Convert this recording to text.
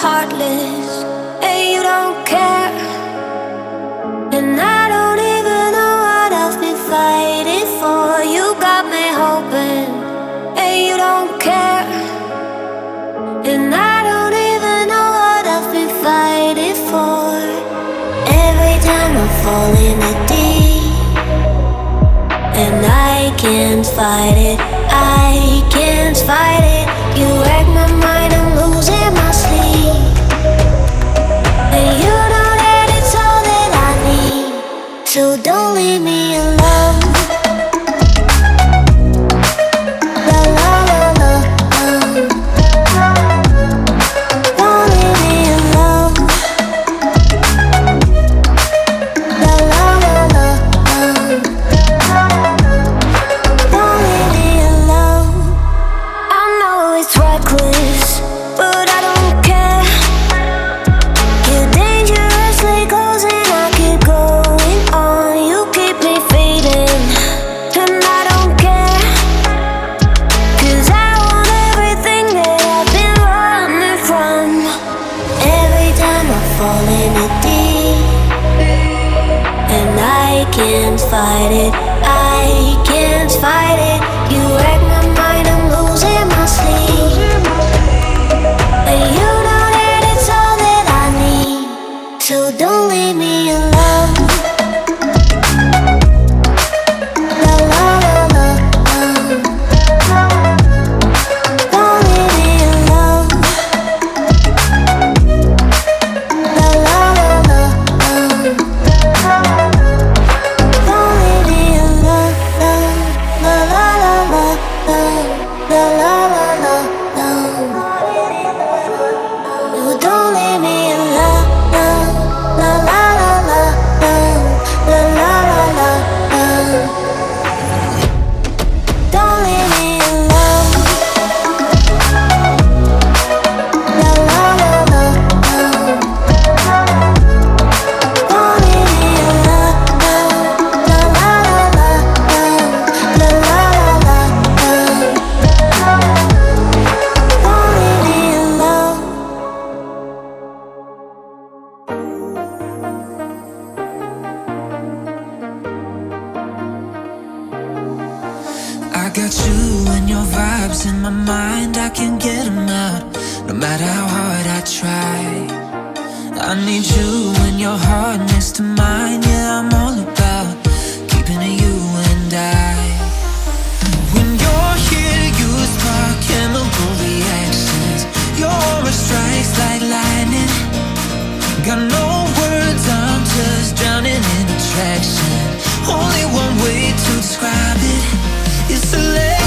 heartless, and you don't care. And I don't even know what I've been fighting for. You got me hoping, and you don't care. And I don't even know what I've been fighting for. Every time I fall in the deep, and I can't fight it, I can't fight it. You wreck my mind, I'm losing my sleep. And you know that it's all that I need, so don't leave me alone. La la la la, don't leave me alone. La la la la, don't leave me alone. I know it's reckless, but I don't care. You're dangerously close and I keep going on. You keep me fading, and I don't care. 'Cause I want everything that I've been running from. Every time I fall in the deep, and I can't fight it, I can't fight it. You wreck my mind, I'm losing my sleep. And you know that it's all that I need, so don't leave me alone. La la la la, don't leave me alone. La la la la, don't leave me alone. La la la la, la la la la, no, don't leave me alone. La la la la, la la la la, don't leave me alone. La la la la, don't leave me alone. La la la la, la la la la, don't leave me alone. I got you and your vibes in my mind, I can't get them out, no matter how hard I try. I need you and your heart next to mine, yeah, I'm all about keeping it you and I. When you're here, you spark chemical reactions, your aura strikes like lightning. Got no words, I'm just drowning in attraction. Only one way to describe it, it's electric.